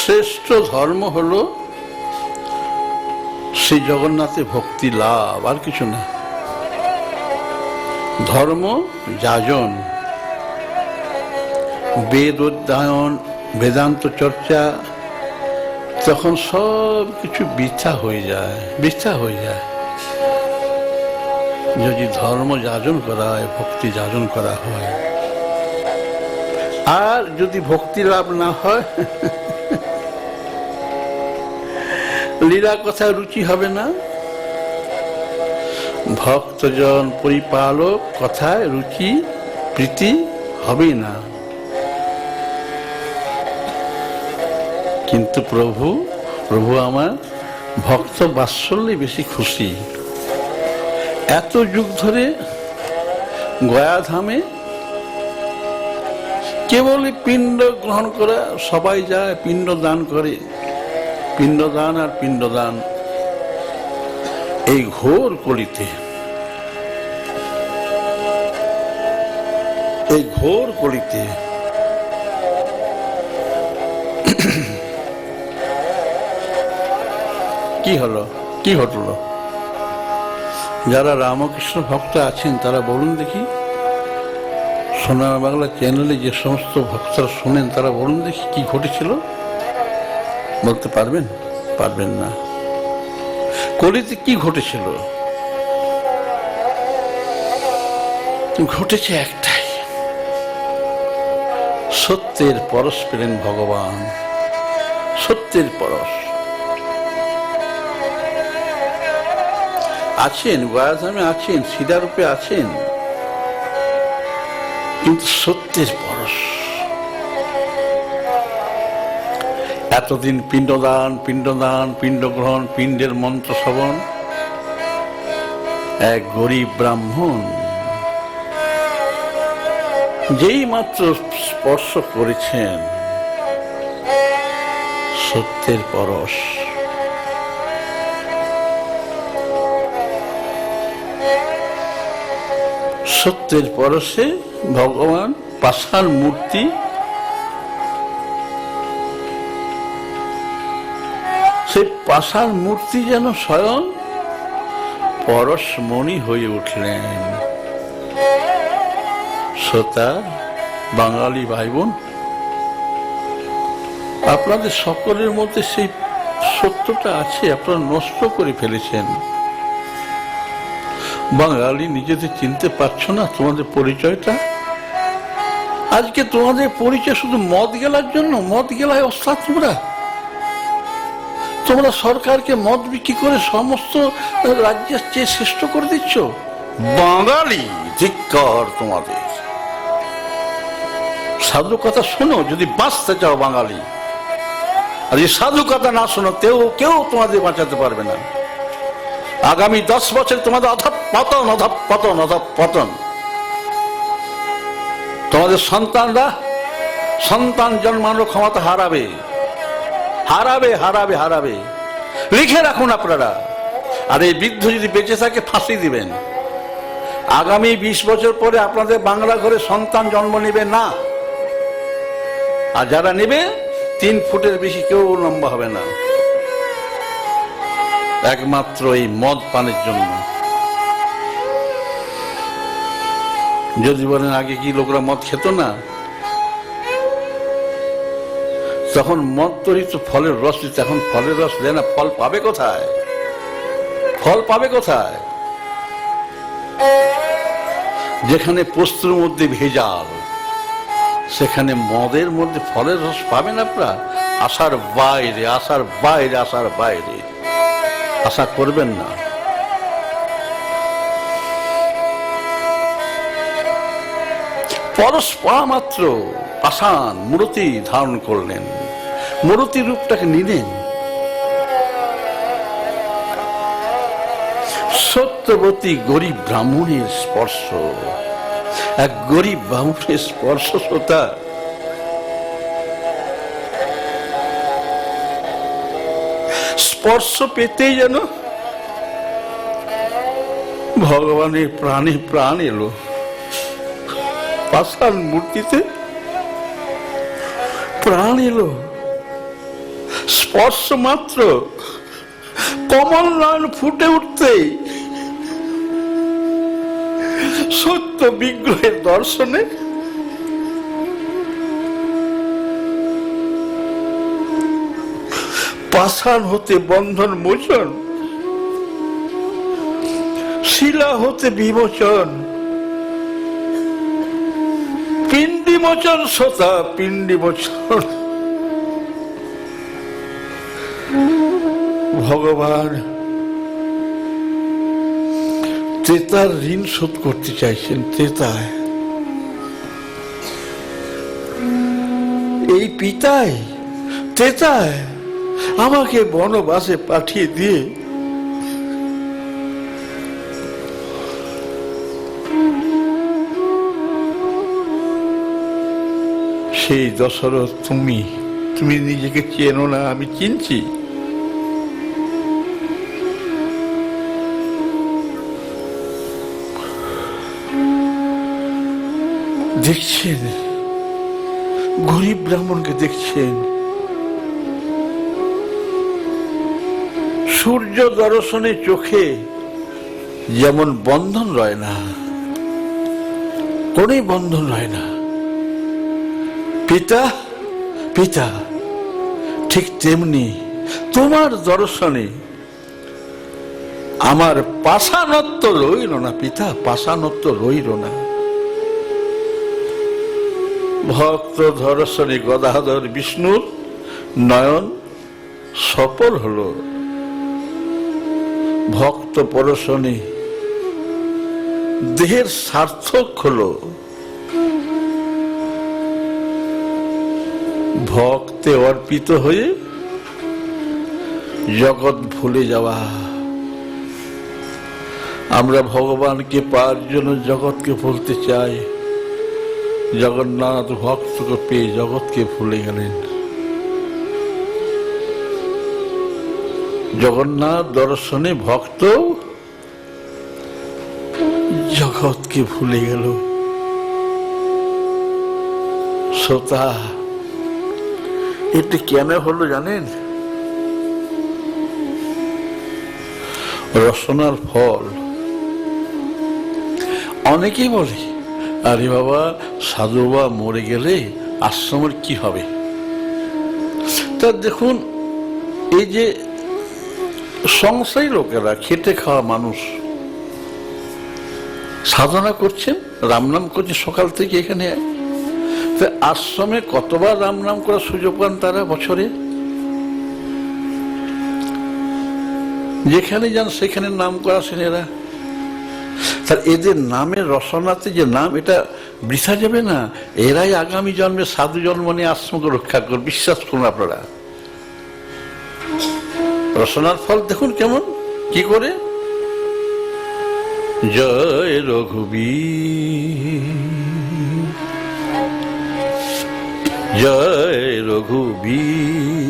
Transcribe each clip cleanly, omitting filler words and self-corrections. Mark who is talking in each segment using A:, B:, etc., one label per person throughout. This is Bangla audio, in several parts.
A: শ্রেষ্ঠ ধর্ম হলো শ্রী জগন্নাথে ভক্তি লাভ, আর কিছু না। ধর্ম যাজন, বেদ অধ্যয়ন, বেদান্ত চর্চা, তখন সব কিছু বৃথা হয়ে যায়, বৃথা হয়ে যায়। যদি ধর্ম যাজন করা হয়, ভক্তি যাজন করা হয়, আর যদি ভক্তি লাভ না হয়, লীলা কথায় রুচি হবে না, ভক্তজন পরিপালক কথায় রুচি প্রীতি হবে না। কিন্তু প্রভু আমার ভক্ত বাৎসল্যে বেশি খুশি। এত যুগ ধরে গয়াধামে কেবলই পিণ্ড গ্রহণ করা, সবাই যায় পিণ্ড দান করে, পিণ্ডদান আর পিণ্ডদান। এই ঘোর কলিতে, এই ঘোর কলিতে কি হলো, কি ঘটলো? যারা রামকৃষ্ণ ভক্ত আছেন তারা বলুন দেখি, সোনার বাংলা চ্যানেলে যে সমস্ত ভক্তরা শোনেন তারা বলুন দেখি কি ঘটেছিল। বলতে পারবেন? পারবেন না। কলিতে কি ঘটেছিল? ঘটেছে একটাই, সত্যের পরশ পেলেন ভগবান, সত্যের পরশ। আছেন গয়াধামে, আছেন সিদারূপে আছেন, কিন্তু সত্যের পরশ। এতদিন পিণ্ডদান, পিণ্ডদান, পিণ্ড গ্রহণ, পিণ্ডের মন্ত্র শ্রবণ, এক গরিব ব্রাহ্মণ যেই মাত্র স্পর্শ করেছেন সত্যের পরশ, সত্যের পরশে ভগবান পাষাণ মূর্তি, সেই পাষাণ মূর্তি যেন স্বয়ং পরশমণি হয়ে উঠলেন। শ্রোতা বাঙালি ভাই বোন, আপনাদের সকলের মধ্যে সেই সত্যটা আছে, আপনারা নষ্ট করে ফেলেছেন। বাঙালি নিজেদের চিনতে পারছো না, তোমাদের পরিচয়টা। আজকে তোমাদের পরিচয় শুধু মদ গেলার জন্য, মদ গেলায় ওস্তাদ। তোমরা সরকারকে মদ বিক্রি করে সমস্ত রাজ্যের চেয়ে শ্রেষ্ঠ করে দিচ্ছ। বাঙালি ধিক্কার তোমাদের। সাধু কথা শোনো যদি বাঁচতে চাও বাঙালি, আর এই সাধু কথা না শোনো কেউ তোমাদের বাঁচাতে পারবে না। আগামী 10 বছর তোমাদের অধঃপতন, অধঃপতন, অধঃপতন। তোমাদের সন্তানরা সন্তান জন্মানোর ক্ষমতা হারাবে, হারাবে, হারাবে, হারাবে। লিখে রাখুন আপনারা। আর এই বৃদ্ধ যদি বেঁচে থাকে ফাঁসি দিবেন। আগামী 20 বছর পরে আপনাদের বাংলা ঘরে সন্তান জন্ম নেবে না, আর যারা নেবে 3 ফুটের বেশি কেউ লম্বা হবে না, একমাত্র এই মদ পানের জন্য। যদি বলেন আগে কি লোকরা মদ খেত না, তখন মদ তৈরি তো ফলের রস দিত, এখন ফলের রস দেয় না। ফল পাবে কোথায়? ফল পাবে কোথায়? যেখানে পোস্তর মধ্যে ভেজাল, সেখানে মদের মধ্যে ফলের রস পাবেন আপনারা? আশার বাইরে, আশার বাইরে, আশার বাইরে। আশা করবেন না। পরশ পাওয়া মাত্র পাষাণ মূর্তি ধারণ করলেন, মূর্তি রূপটাকে নিলেন। সত্যবতী গরিব ব্রাহ্মণের স্পর্শ, এক গরিব ব্রাহ্মণের স্পর্শ। শ্রোতা স্পর্শ পেতেই যেন ভগবানের প্রাণে প্রাণ এলো। পাষাণ মূর্তিতে প্রাণ এলো। স্পর্শ মাত্র কমল নয়ন ফুটে উঠতেই সত্য বিগ্রহের দর্শনে পাষাণ হতে বন্ধন মোচন, শিলা হতে বিমোচন, পিণ্ডি মোচন সোতা পিণ্ডি মোচন। ভগবান ত্রেতার ঋণ শোধ করতে চাইছেন। ত্রেতায় এই পিতাই ত্রেতায় আমাকে বনবাসে পাঠিয়ে দিয়ে সেই দশরথ তুমি নিজেকে চেনো না, আমি চিনছি। দেখছেন গরিব ব্রাহ্মণকে, দেখছেন সূর্য দর্শনে চোখে যেমন বন্ধন রয় না, কোন বন্ধন রয় না, পিতা পিতা ঠিক তেমনি তোমার দর্শনে আমার পাষাণত্ব রইল না। পিতা পাষাণত্ব রইল না। ভক্ত দর্শনে গদাধর বিষ্ণুর নয়ন সফল হলো, ভক্ত পরশনে দেহের সার্থক হলো। ভক্তে অর্পিত হয়ে জগৎ ভুলে যাওয়া। আমরা ভগবানকে পাওয়ার জন্য জগৎকে ভুলতে চাই। জগন্নাথ ভক্তকে পেয়ে জগৎকে ভুলে গেলেন। জগন্নাথ দর্শনে ভক্ত জগৎকে ভুলে গেল। শ্রোতা, এটা কেন হলো জানেন? রসনার ফল। অনেকেই বলে, আরে বাবা, সাধু বাবা মরে গেলে আশ্রমের কি হবে? তা দেখুন, এই যে সংসারী লোকেরা, খেটে খাওয়া মানুষ, সাধনা করছেন, রাম নাম করছেন সকাল থেকে এখানে, আশ্রমে কতবার রাম নাম করার সুযোগ পান তারা বছরে? যেখানে যান সেখানে নাম করাছেন এরা। তার এদের নামের রসনাতে যে নাম, এটা বৃথা যাবে না। এরাই আগামী জন্মে সাধু জন্ম নিয়ে আশ্রমকে রক্ষা করবে, বিশ্বাস করুন আপনারা। রসনার ফল দেখুন কেমন, কি করে। জয় রঘুবীর, জয় রঘুবীর।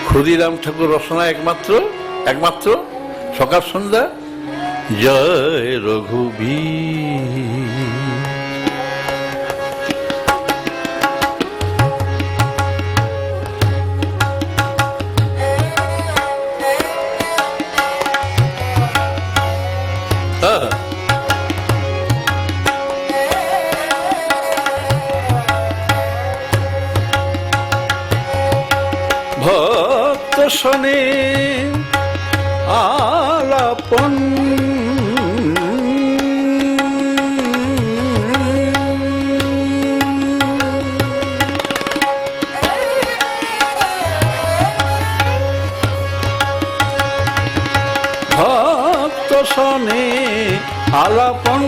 A: ক্ষুদিরাম ঠাকুর রসনা একমাত্র সকাল সন্ধ্যা, জয় রঘুবীর। ভক্ত শোনে আলাপন, ভক্ত শোনে আলাপন,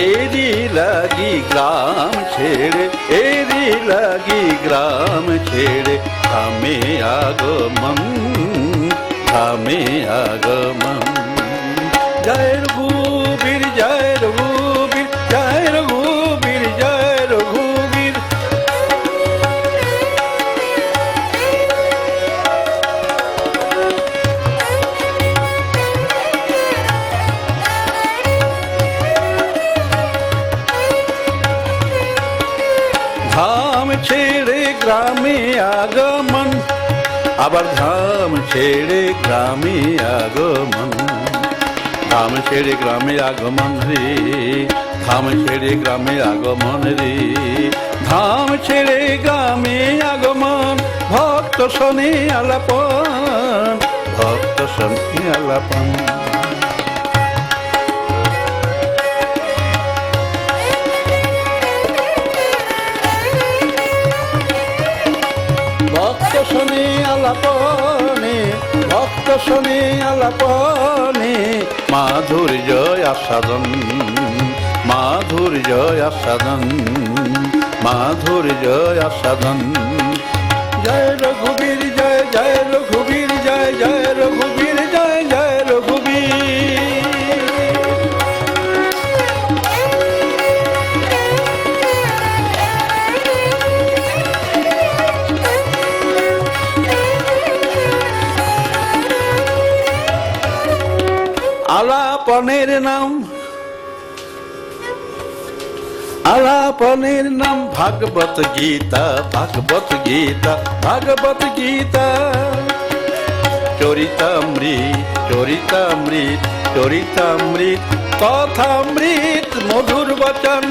A: এরি লাগি গ্রাম ছেড়ে, এরি লাগি গ্রাম ছেড়ে, ধামে আগমন, ধামে আগমন। জয় রঘুবীর, জয় রঘুবীর, জয় রঘুবীর, জয় রঘুবীর। ধাম ছেড়ে গ্রামে আগমন, আবার ধাম ছেড়ে গ্রামে আগমন, ধাম ছেড়ে গ্রামে আগমন রে, ধাম ছেড়ে গ্রামে আগমন রে, ধাম ছেড়ে গ্রামে আগমন, ভক্ত শোনে আলাপন, ভক্ত শোনে আলাপন। ভক্ত শোনে আলাপনে, ভক্ত শোনে আলাপনে, মাধুর্য আস্বাদন, মাধুর্য আস্বাদন, মাধুর্য আস্বাদন। জয় রঘুবীর জয়, জয় রঘুবীর জয়, জয় রঘুবীর জয়, জয় রঘুবীর। আলাপনের নাম, আলাপনের নাম ভাগবত গীতা, ভাগবত গীতা, ভাগবত গীতা। চরিতামৃত, চরিতামৃত, চরিতামৃত, কথামৃত মধুর বচন,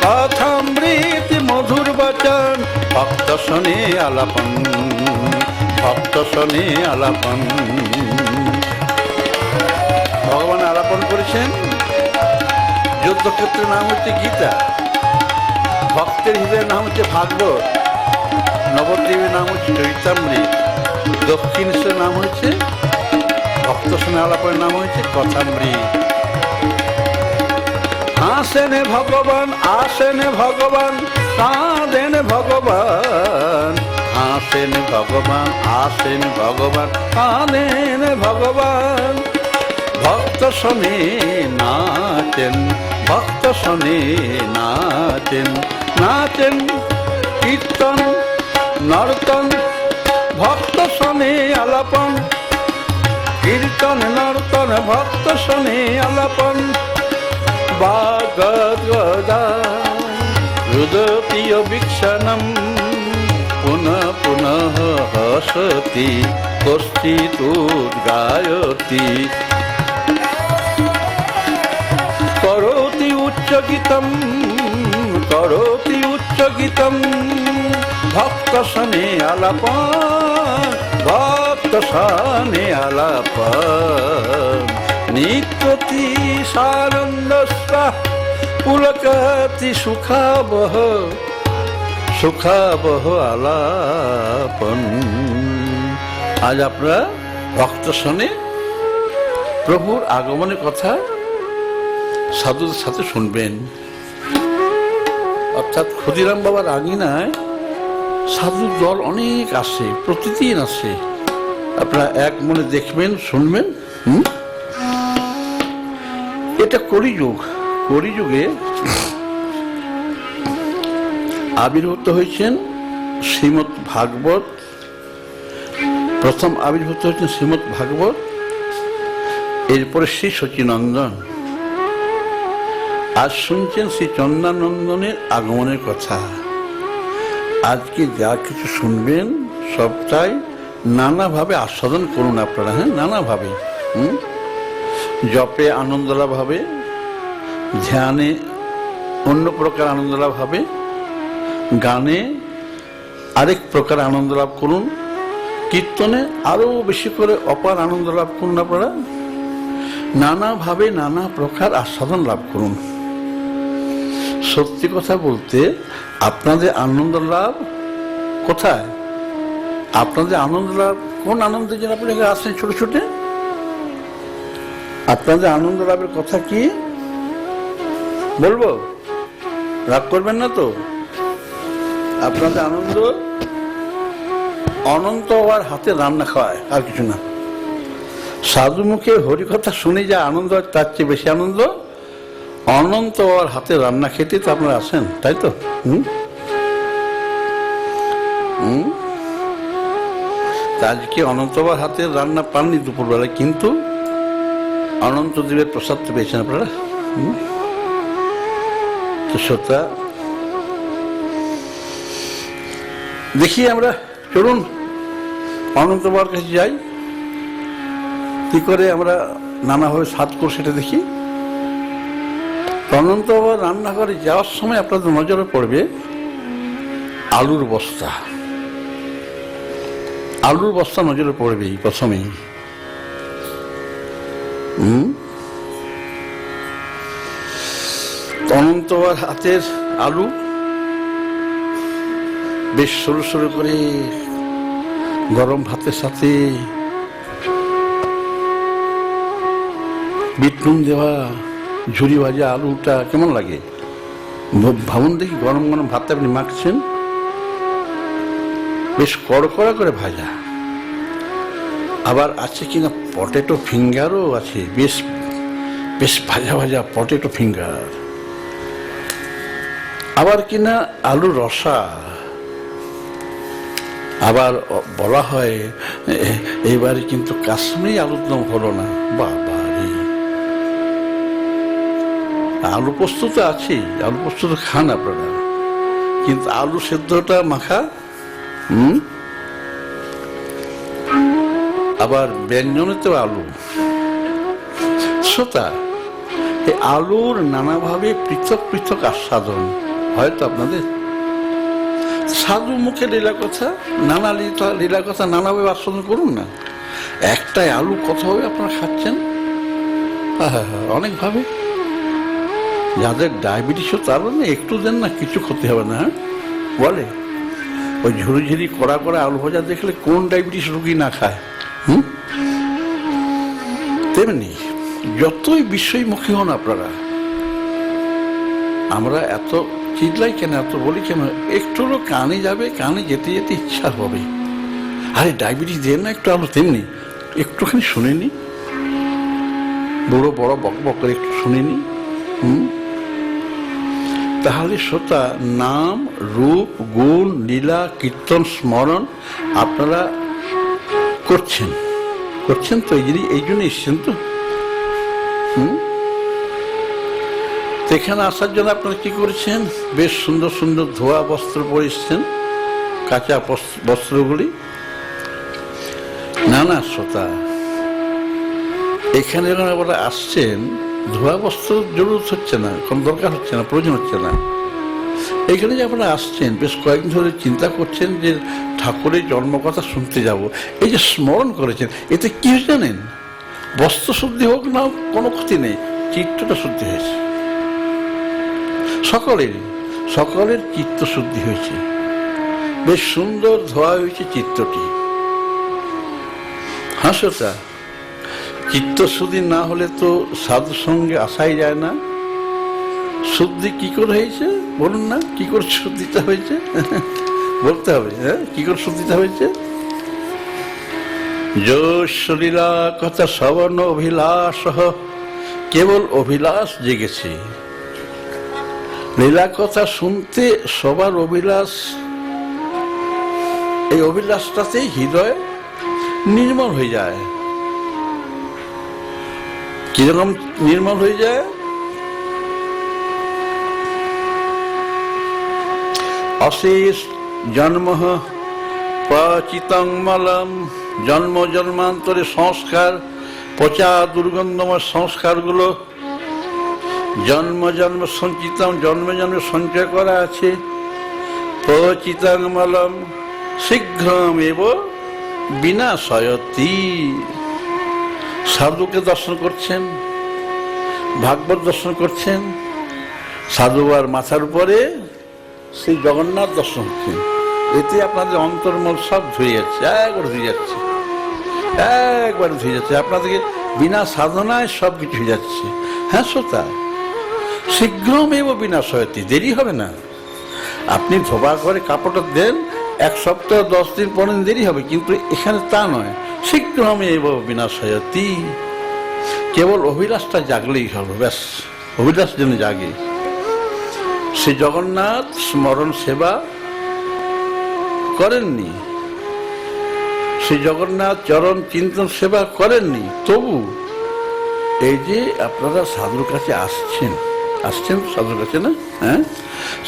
A: কথামৃত মধুর বচন। ভক্ত শোনে আলাপন, ভক্ত শোনে আলাপন। ভগবান আলাপন করেছেন। যুদ্ধক্ষেত্রের নাম হচ্ছে গীতা, ভক্তের হৃদয়ের নাম হচ্ছে ভাগবত, নবদ্বীপের নাম হচ্ছে চরিতামৃত, দক্ষিণেশ্বরের নাম হচ্ছে ভক্ত শোনে আলাপনের নাম হচ্ছে কথামৃত। হাসেন ভগবান, আসেন ভগবান, কাঁদেন ভগবান, হাসেন ভগবান, আসেন ভগবান, কাঁদেন ভগবান। ভক্ত শোনে নাচেন, ভক্ত শোনে নাচেন, নাচেন কীর্তন নর্তন, ভক্ত শোনে আলাপন, কীর্তন নর্তন, ভক্ত শোনে আলাপন। বাগদা হৃদয় বীক্ষণম, পুনঃ পুনঃ হসতি কশ্চিদুদ্গায়তি। করোতি উচ্চ গীতম, করোতি উচ্চ গীতম, ভক্ত শোনে আলাপন, ভক্ত শোনে আলাপন। নিত্যতি সানন্দস্য পুলকতি সুখাবহ, সুখাবহ আলাপন। আজ আপনারা ভক্ত শোনে প্রভুর আগমনের কথা সাধুদের সাথে শুনবেন। অর্থাৎ ক্ষুদিরাম বাবার আঙিনায় সাধুর দল অনেক আসে, প্রতিদিন আসে। আপনারা এক মনে দেখবেন, শুনবেন। এটা কলিযুগ, কলিযুগে আবির্ভূত হয়েছেন শ্রীমৎ ভাগবত। প্রথম আবির্ভূত হয়েছেন শ্রীমৎ ভাগবত, এরপরে শ্রী সচিনন্দন। আজ শুনছেন শ্রী চন্দানন্দনের আগমনের কথা। আজকে যা কিছু শুনবেন সবটাই নানাভাবে আস্বাদন করুন আপনারা। হ্যাঁ, নানাভাবে। জপে আনন্দ লাভ হবে, ধ্যানে অন্য প্রকার আনন্দ লাভ হবে, গানে আরেক প্রকার আনন্দ লাভ করুন, কীর্তনে আরো বেশি করে অপার আনন্দ লাভ করুন। আপনারা নানাভাবে নানা প্রকার আস্বাদন লাভ করুন। সত্যি কথা বলতে আপনাদের আনন্দ লাভ কোথায়? আপনাদের আনন্দ লাভ কোন আনন্দের জন্য আপনি আসেন ছোট ছোট? আপনাদের আনন্দ লাভের কথা কি বলবো? রাগ করবেন না তো? আপনাদের আনন্দ অনন্ত হওয়ার হাতে রান্না খাওয়ায়, আর কিছু না। সাধু মুখে হরিকথা শুনে যা আনন্দ হয় তার চেয়ে বেশি আনন্দ অনন্ত হওয়ার হাতে রান্না খেতে তো আপনারা আসেন, তাই তো? আজকে অনন্ত হওয়ার হাতে রান্না পাননি দুপুরবেলায়, কিন্তু অনন্ত দেবের প্রসাদ তো পেয়েছেন আপনারা। তো শ্রোতা, দেখি আমরা, চলুন অনন্ত বাবার কাছে যাই, কি করে আমরা নানাভাবে স্বাদ করে সেটা দেখি। অনন্ত বাবার রান্নাঘরে যাওয়ার সময় আপনাদের নজরে পড়বে আলুর বস্তা। আলুর বস্তা নজরে পড়বে প্রথমেই। অনন্ত বাবার হাতের আলু বেশ সরু সরু করে গরম ভাতের সাথে বিট নুন দেওয়া ঝুরি ভাজা আলুটা কেমন লাগে ভাবুন দেখি। গরম গরম ভাতটা আপনি মাখছেন, বেশ কড়কড়া করে ভাজা, আবার আছে কিনা পটেটো ফিঙ্গারও আছে, বেশ বেশ ভাজা ভাজা পটেটো ফিঙ্গার, আবার কিনা আলু রসা। আবার বলা হয় এইবারে কিন্তু কাশ্মীরি আলুর দম হলো না। বাবা রে, আলু পোস্ত তো আছেই, আলু পোস্ত তো খান আপনারা, কিন্তু আলু সেদ্ধটা মাখা। আবার ব্যঞ্জনেতেও আলু। শ্রোতা, এই আলুর নানাভাবে পৃথক পৃথক আস্বাদন হয়তো আপনাদের। সাধু মুখে লীলা কথা, নানা লীলা কথা নানাভাবে আস্বাদন করুন না। একটাই আলু কতভাবে আপনারা খাচ্ছেন, অনেকভাবে। যাদের ডায়াবেটিসও তারা না একটু দেন না, কিছু ক্ষতি হবে না বলে। ওই ঝুড়ি ঝুড়ি কড়া কড়া আলু ভাজা দেখলে কোন ডায়াবেটিস রোগী না খায়? তেমনি যতই বিষয়মুখী হন আপনারা, আমরা এত চিল্লাই কেন, এত বলি কেন, একটু কানে যাবে, কানে যেতে যেতে ইচ্ছা হবে, আরে ডায়াবেটিস দেন না একটু আলু। তেমনি একটুখানি শুনে নি, বড় বড় বক বক করে একটু শুনে নি। তাহলে শ্রোতা, নাম রূপ গুণ লীলা কীর্তন স্মরণ আপনারা করছেন তো, এই জন্য এসছেন তো। এখানে আসার জন্য আপনারা কি করেছেন? বেশ সুন্দর সুন্দর ধোয়া বস্ত্র পরে এসছেন, কাঁচা বস্ত্রগুলি। না না শ্রোতা, এখানে যখন আপনারা আসছেন, ধোয়া বস্ত্র জরুরত হচ্ছে না, কোনো দরকার হচ্ছে না, প্রয়োজন হচ্ছে না। এখানে যে আপনারা আসছেন, বেশ কয়েকদিন ধরে চিন্তা করছেন যে ঠাকুরের জন্মকথা শুনতে যাব, এই যে স্মরণ করেছেন, এতে কি হয়েছে জানেন? বস্ত্র শুদ্ধি হোক না, কোনো ক্ষতি নেই, চিত্তটা শুদ্ধি হয়েছে। সকলের চিত্ত শুদ্ধি হয়েছে, বেশ সুন্দর ধোয়া হয়েছে চিত্তটি। হাসোটা চিত্ত শুদ্ধি না হলে তো সাধুর সঙ্গে আসাই যায় না। শুদ্ধি কি করে হয়েছে বলুন না, কি করে শুদ্ধিটা হয়েছে বলতে হবে। হ্যাঁ, কি করে শুদ্ধিটা হয়েছে? যশলীলা কথা শ্রবণ অভিলাষ, কেবল অভিলাষ জেগেছে। লীলা কথা শুনতে সবার অভিলাষ, এই অভিলাষটাতেই হৃদয় নির্মল হয়ে যায়। কিরকম নির্মল হয়ে যায়? অশেষ জন্ম পচিতং মলম, জন্ম জন্মান্তরে সংস্কার, পচা দুর্গন্ধময় সংস্কারগুলো জন্ম জন্ম সঞ্চিতম, জন্মে জন্মে সঞ্চয় করা আছে। পচিতং মলম শীঘ্রমেব বিনাশয়তি। সাধুকে দর্শন করছেন, ভাগবত দর্শন করছেন, সাধু আর মাথার উপরে সেই জগন্নাথ দর্শন হচ্ছেন। এতে আপনাদের অন্তর্মল সব ধুয়ে যাচ্ছে, একবার ধুয়ে যাচ্ছে, একবার ধুয়ে যাচ্ছে। আপনাদেরকে বিনা সাধনায় সব কিছু হয়ে যাচ্ছে। হ্যাঁ শ্রোতা, শীঘ্রমেব বিনাশয়তি, দেরি হবে না। আপনি ধোবা করে কাপড়টা দেন, 1 সপ্তাহ 10 দিন 15 দিন দেরি হবে, কিন্তু এখানে তা নয়। শীঘ্রমেব বিনাশয়তি, কেবল অভিলাষটা জাগলেই হবে, ব্যাস। অভিলাষ যেন জাগে। সে জগন্নাথ স্মরণ সেবা করেননি, সে জগন্নাথ চরণ চিন্তন সেবা করেননি, তবু এই যে আপনারা সাধুর কাছে আসছেন সাধুর কাছে না, হ্যাঁ,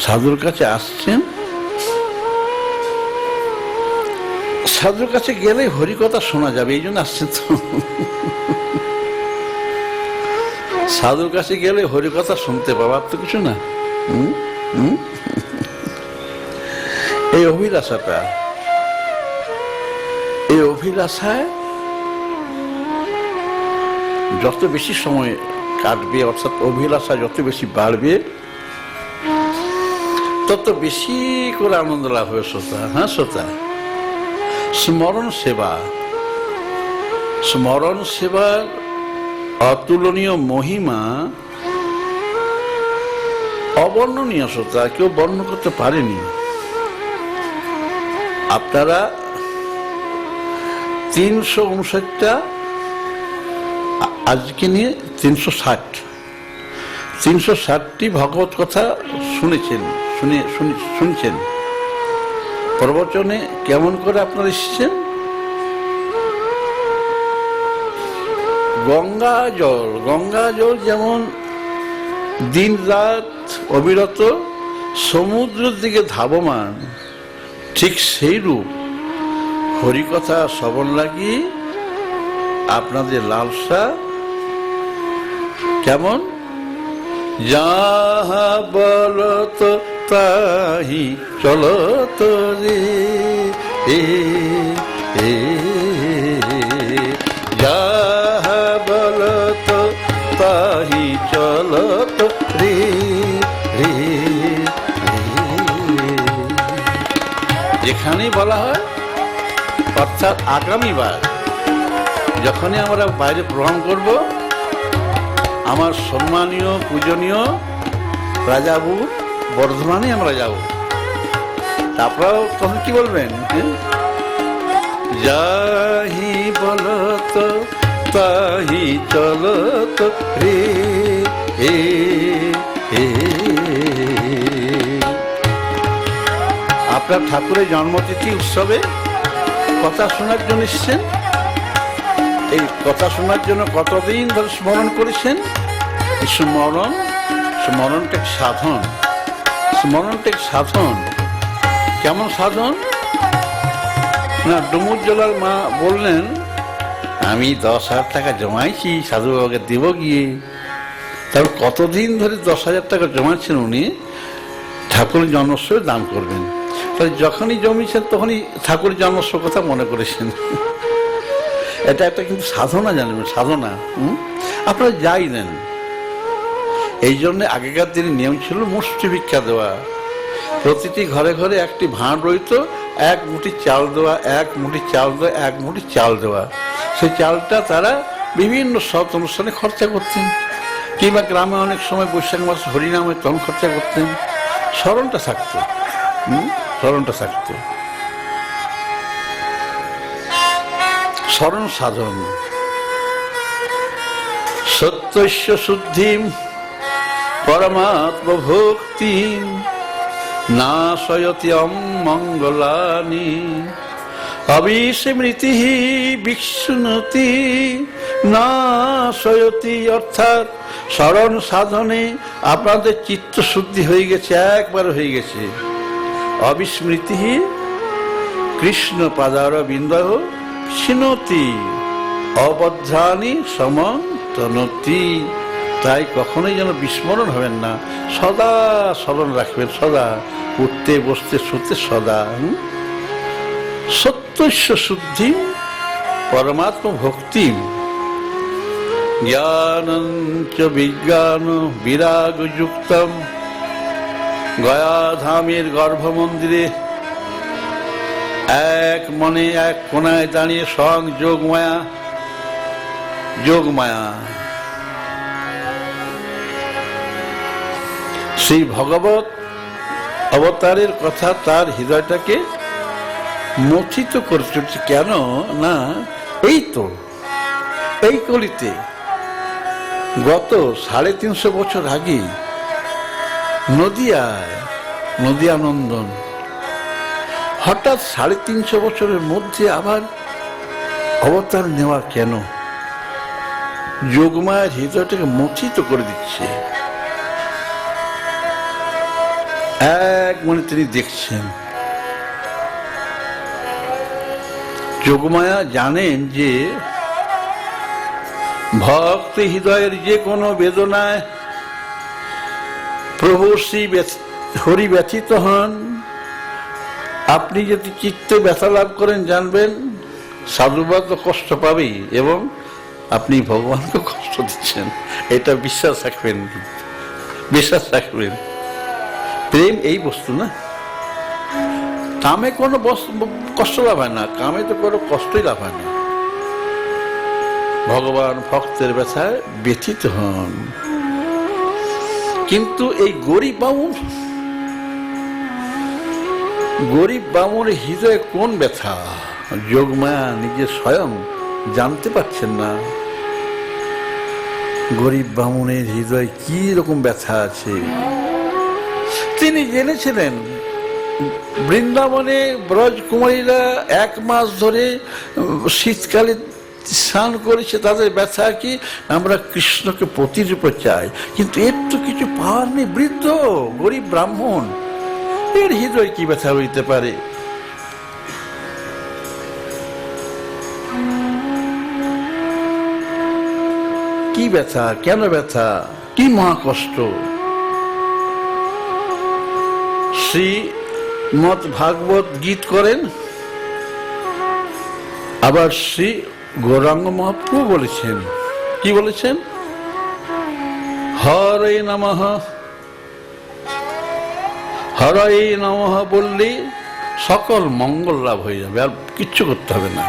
A: সাধুর কাছে আসছেন, সাধুর কাছে গেলে হরিকথা শোনা যাবে, এই জন্য আসছেন তো। সাধুর কাছে গেলে হরিকথা শুনতে পাবার তো কিছু না। এই অভিলাষাটা, এই অভিলাষায় যত বেশি সময় কাটবে, অর্থাৎ অভিলাষা যত বেশি বাড়বে, তত বেশি করে আনন্দ লাভ হবে শ্রোতা। হ্যাঁ শ্রোতা, স্মরণ সেবা, স্মরণ সেবার অতুলনীয় মহিমা অবর্ণনীয় শ্রোতা, কেউ বর্ণনা করতে পারেনি। আপনারা 359টা, আজকে নিয়ে 360টি ভগবত কথা শুনেছেন, শুনছেন। প্রবচনে কেমন করে আপনারা এসেছেন? গঙ্গা জল যেমন দিন রাত অবিরত সমুদ্রের দিকে ধাবমান, ঠিক সেই রূপ হরিকথা শ্রবণ লাগি আপনাদের লালসা কেমন? যাহা বলত তাহি চলত রে, যাহা বলত তাহি চলত রে। যেখানেই বলা হয়, অর্থাৎ আগামীবার যখনই আমরা বাইরে প্রোগ্রাম করব, আমার সম্মানীয় পূজনীয় রাজাবুর বর্ধমানে আমরা যাব, আপনারাও তখন কি বলবেন? যাহি বলত তাহি চলত রে। আপনার ঠাকুরের জন্মতিথি উৎসবে কথা শোনার জন্য এসেছেন। এই কথা শোনার জন্য কতদিন ধরে স্মরণ করেছেন? স্মরণটা সাধন, স্মরণটা সাধন। কেমন সাধন না? ডুমুরজলার মা বললেন, আমি 10,000 টাকা জমাইছি সাধু বাবাকে দেব গিয়ে। তারপর কতদিন ধরে 10,000 টাকা জমাচ্ছেন উনি, ঠাকুরের জন্মোৎসবে দান করবেন। তাহলে যখনই জমিয়েছেন তখনই ঠাকুরের জন্মোৎসব কথা মনে করেছেন। এটা একটা কিন্তু সাধনা, জানবেন, সাধনা। আপনারা যাই দেন। এই জন্য আগেকার দিনে নিয়ম ছিল মুষ্টি ভিক্ষা দেওয়া। প্রতিটি ঘরে ঘরে একটি ভাঁড় রইত, 1 মুঠি চাল দেওয়া, 1 মুঠি চাল দেওয়া, 1 মুঠি চাল দেওয়া। সেই চালটা তারা বিভিন্ন সৎ অনুষ্ঠানে খরচা করতেন, কিংবা গ্রামে অনেক সময় বৈশাখ মাস হরিনামে তখন খরচা করতেন। স্মরণটা থাকতো, স্মরণটা থাকতো। স্মরণ সাধন। সত্যস্য শুদ্ধিম পরমাত্ম ভক্তি নাশয়তি অমঙ্গলানি অবিস্মৃতি বিষ্ণুতি নাশয়তি। অর্থাৎ স্মরণ সাধনে আপনাদের চিত্ত শুদ্ধি হয়ে গেছে, একবার হয়ে গেছে। অবিস্মৃতি কৃষ্ণ পাদার বিন্দু শিনতি অবধ্রানি সমন্তনতি। তাই কখনোই যেন বিস্মরণ হবেন না, সদা স্মরণ রাখবেন, সদা উঠতে বসতে শুতে সদা। সত্যস্য শুদ্ধি পরমাত্ম ভক্তি জ্ঞানঞ্চ বিজ্ঞান বিরাগ যুক্তম। গয়াধামের গর্ভ মন্দিরে এক মনে এক কোনায় দাঁড়িয়ে স্বয়ং যোগমায়া, যোগমায়া সেই ভগবত অবতারের কথা তার হৃদয়টাকে মথিত করে চলছে। কেন না, এই তো এই কলিতে গত 350 বছর আগে নদিয়া নন্দন, হঠাৎ 350 বছরের মধ্যে আবার অবতার নেওয়া কেন? যোগমায়ের হৃদয়টাকে মথিত করে দিচ্ছে। এক মনে তিনি দেখছেন যোগমায়া জানেন যে ভক্ত হৃদয়ের যে কোনো বেদনায় প্রভু শ্রী হরি ব্যথিত হন। আপনি যদি চিত্তে ব্যথা লাভ করেন, জানবেন সাধুবাদ তো কষ্ট পাবেই এবং আপনি ভগবানকে কষ্ট দিচ্ছেন। এটা বিশ্বাস রাখবেন, বিশ্বাস রাখবেন। প্রেম এই বস্তু না, কামে কোনো কষ্ট লাভ হয় না, কামে তো কোনো কষ্টই লাভ হয় না। ভগবান ভক্তের ব্যথায় ব্যথিত হন। কিন্তু এই গরিব বামুনের হৃদয়ে কোন ব্যথা যোগমায়া নিজে স্বয়ং জানতে পারছেন না। গরিব বামুনের হৃদয়ে কি রকম ব্যথা আছে তিনি জেনেছিলেন। বৃন্দাবনে ব্রজকুমারীরা 1 মাস ধরে শীতকালে স্নান করেছে, তাদের ব্যথা কি আমরা কৃষ্ণকে প্রতিরূপে চাই, কিন্তু এর তো কিছু পাওয়ার নেই। বৃদ্ধ গরিব ব্রাহ্মণ, এর হৃদয় কি ব্যথা হইতে পারে? কি ব্যথা, কেন ব্যথা, কি মহাকষ্ট? শ্রীমৎ ভাগবত গীত করেন, আবার শ্রী গৌরাঙ্গ মহাপ্রভু বলেছেন। কি বলেছেন? হরে নমঃ, হরে নমঃ বললে সকল মঙ্গল লাভ হয়ে যাবে, আর কিচ্ছু করতে হবে না।